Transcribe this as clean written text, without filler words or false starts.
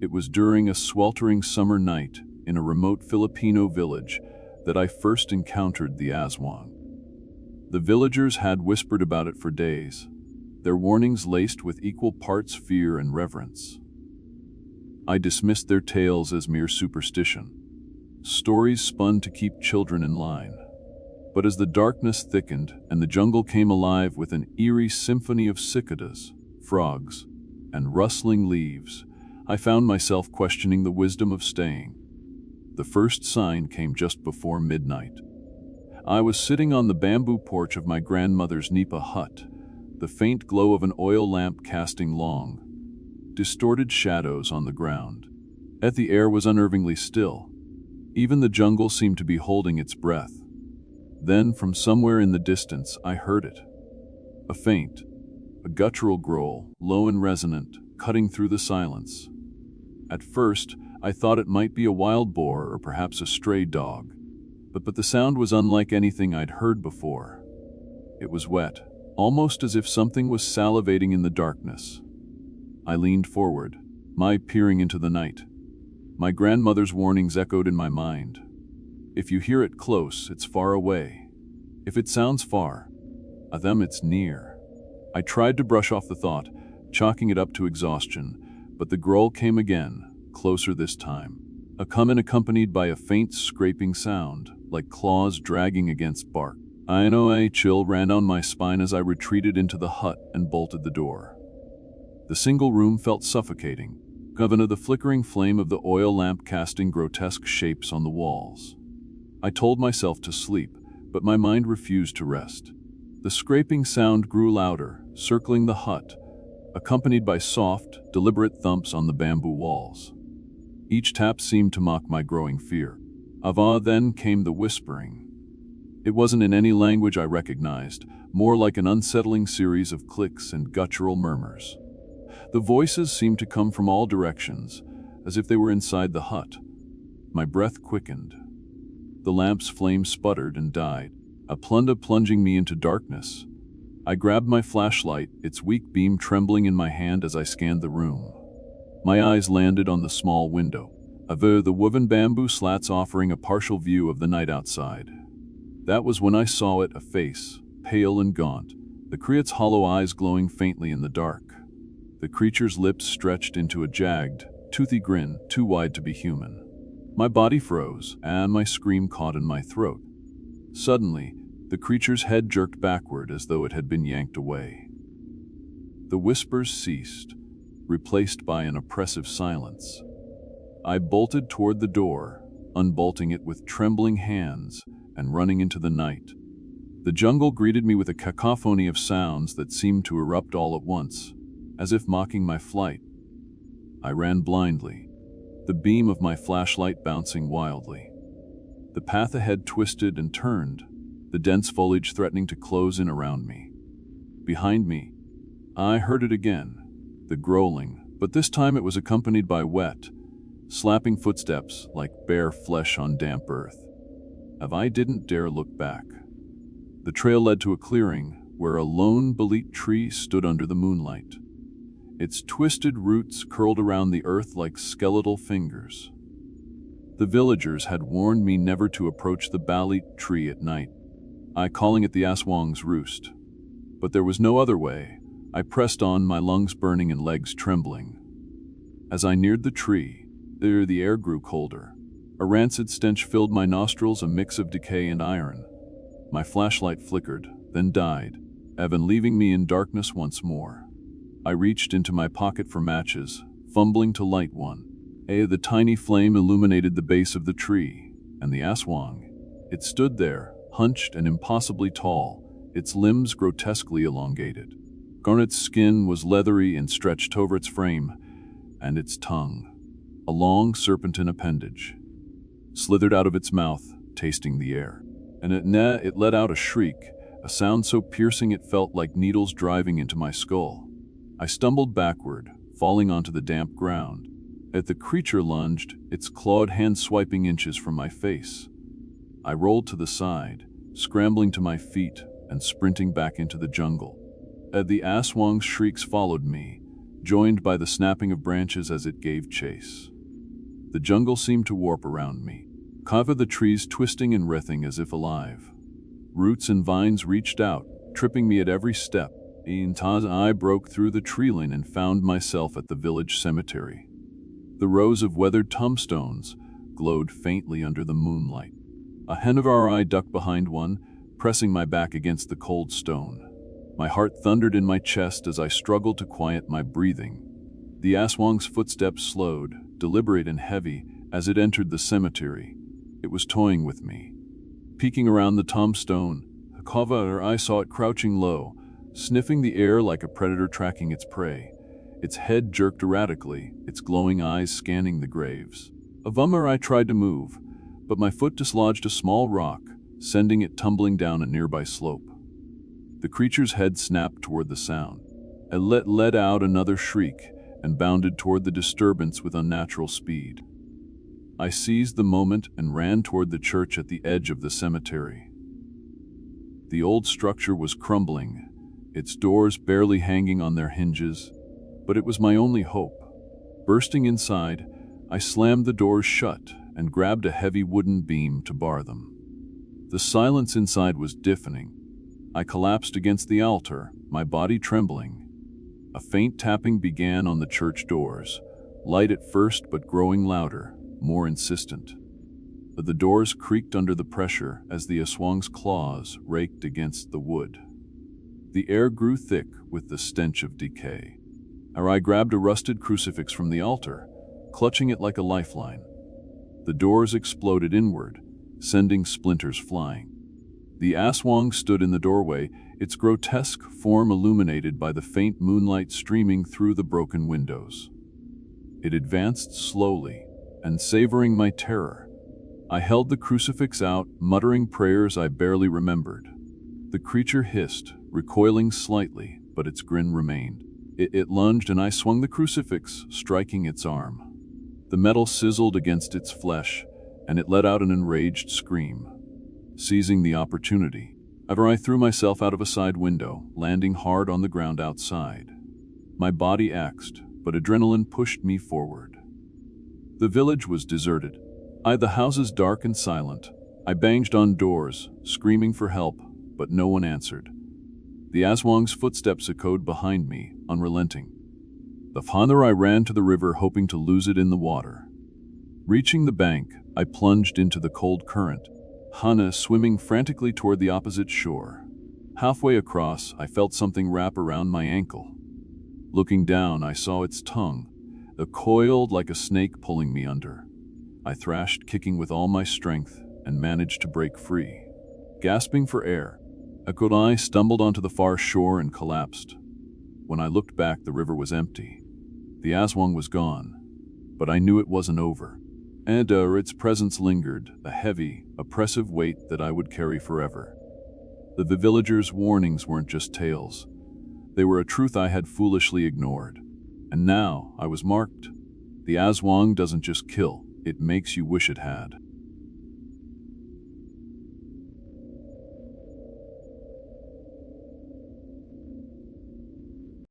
It was during a sweltering summer night in a remote Filipino village that I first encountered the Aswang. The villagers had whispered about it for days, their warnings laced with equal parts fear and reverence. I dismissed their tales as mere superstition, stories spun to keep children in line. But as the darkness thickened and the jungle came alive with an eerie symphony of cicadas, frogs, and rustling leaves, I found myself questioning the wisdom of staying. The first sign came just before midnight. I was sitting on the bamboo porch of my grandmother's nipa hut, the faint glow of an oil lamp casting long, distorted shadows on the ground. Yet the air was unnervingly still. Even the jungle seemed to be holding its breath. Then, from somewhere in the distance, I heard it. A guttural growl, low and resonant, cutting through the silence. At first, I thought it might be a wild boar or perhaps a stray dog, but the sound was unlike anything I'd heard before. It was wet, almost as if something was salivating in the darkness. I leaned forward, my peering into the night. My grandmother's warnings echoed in my mind. If you hear it close, it's far away. If it sounds far, them it's near. I tried to brush off the thought, chalking it up to exhaustion, but the growl came again, closer this time. A coming accompanied by a faint scraping sound, like claws dragging against bark. I know a chill ran down my spine as I retreated into the hut and bolted the door. The single room felt suffocating, given the flickering flame of the oil lamp casting grotesque shapes on the walls. I told myself to sleep, but my mind refused to rest. The scraping sound grew louder, circling the hut, accompanied by soft, deliberate thumps on the bamboo walls. Each tap seemed to mock my growing fear. Then came the whispering. It wasn't in any language I recognized, more like an unsettling series of clicks and guttural murmurs. The voices seemed to come from all directions, as if they were inside the hut. My breath quickened. The lamp's flame sputtered and died, plunging me into darkness. I grabbed my flashlight, its weak beam trembling in my hand as I scanned the room. My eyes landed on the small window, the woven bamboo slats offering a partial view of the night outside. That was when I saw it, a face, pale and gaunt, the creature's hollow eyes glowing faintly in the dark. The creature's lips stretched into a jagged, toothy grin too wide to be human. My body froze, and my scream caught in my throat. Suddenly, the creature's head jerked backward as though it had been yanked away. The whispers ceased, replaced by an oppressive silence. I bolted toward the door, unbolting it with trembling hands and running into the night. The jungle greeted me with a cacophony of sounds that seemed to erupt all at once, as if mocking my flight. I ran blindly, the beam of my flashlight bouncing wildly. The path ahead twisted and turned, the dense foliage threatening to close in around me. Behind me, I heard it again, the growling, but this time it was accompanied by wet, slapping footsteps like bare flesh on damp earth. I didn't dare look back. The trail led to a clearing where a lone bolete tree stood under the moonlight. Its twisted roots curled around the earth like skeletal fingers. The villagers had warned me never to approach the bolete tree at night, calling it the Aswang's roost. But there was no other way. I pressed on, my lungs burning and legs trembling. As I neared the tree, the air grew colder. A rancid stench filled my nostrils, a mix of decay and iron. My flashlight flickered, then died, leaving me in darkness once more. I reached into my pocket for matches, fumbling to light one. The tiny flame illuminated the base of the tree, and the Aswang. It stood there, hunched and impossibly tall, its limbs grotesquely elongated. Garnet's skin was leathery and stretched over its frame, and its tongue, a long serpentine appendage, slithered out of its mouth, tasting the air. And it let out a shriek, a sound so piercing it felt like needles driving into my skull. I stumbled backward, falling onto the damp ground. The creature lunged, its clawed hand swiping inches from my face. I rolled to the side, scrambling to my feet and sprinting back into the jungle. The Aswang's shrieks followed me, joined by the snapping of branches as it gave chase. The jungle seemed to warp around me, the trees twisting and writhing as if alive. Roots and vines reached out, tripping me at every step. I broke through the tree line and found myself at the village cemetery. The rows of weathered tombstones glowed faintly under the moonlight. A hen of our eye ducked behind one, pressing my back against the cold stone. My heart thundered in my chest as I struggled to quiet my breathing. The Aswang's footsteps slowed, deliberate and heavy, as it entered the cemetery. It was toying with me. Peeking around the tombstone, I saw it crouching low, sniffing the air like a predator tracking its prey. Its head jerked erratically, its glowing eyes scanning the graves. I tried to move, but my foot dislodged a small rock, sending it tumbling down a nearby slope. The creature's head snapped toward the sound. It let out another shriek and bounded toward the disturbance with unnatural speed. I seized the moment and ran toward the church at the edge of the cemetery. The old structure was crumbling, its doors barely hanging on their hinges, but it was my only hope. Bursting inside, I slammed the doors shut and grabbed a heavy wooden beam to bar them. The silence inside was deafening. I collapsed against the altar, my body trembling. A faint tapping began on the church doors, light at first but growing louder, more insistent. The doors creaked under the pressure as the Aswang's claws raked against the wood. The air grew thick with the stench of decay. I grabbed a rusted crucifix from the altar, clutching it like a lifeline. The doors exploded inward, sending splinters flying. The Aswang stood in the doorway, its grotesque form illuminated by the faint moonlight streaming through the broken windows. It advanced slowly, and savoring my terror, I held the crucifix out, muttering prayers I barely remembered. The creature hissed, recoiling slightly, but its grin remained. It lunged and I swung the crucifix, striking its arm. The metal sizzled against its flesh, and it let out an enraged scream. Seizing the opportunity, I threw myself out of a side window, landing hard on the ground outside. My body axed, but adrenaline pushed me forward. The village was deserted. The houses dark and silent. I banged on doors, screaming for help, but no one answered. The Aswang's footsteps echoed behind me, unrelenting. The farther I ran to the river, hoping to lose it in the water. Reaching the bank, I plunged into the cold current, Hana swimming frantically toward the opposite shore. Halfway across, I felt something wrap around my ankle. Looking down, I saw its tongue, coiled like a snake pulling me under. I thrashed, kicking with all my strength, and managed to break free. Gasping for air, I stumbled onto the far shore and collapsed. When I looked back, the river was empty. The Aswang was gone, but I knew it wasn't over. And its presence lingered, a heavy, oppressive weight that I would carry forever. The villagers' warnings weren't just tales. They were a truth I had foolishly ignored. And now I was marked. The Aswang doesn't just kill, it makes you wish it had.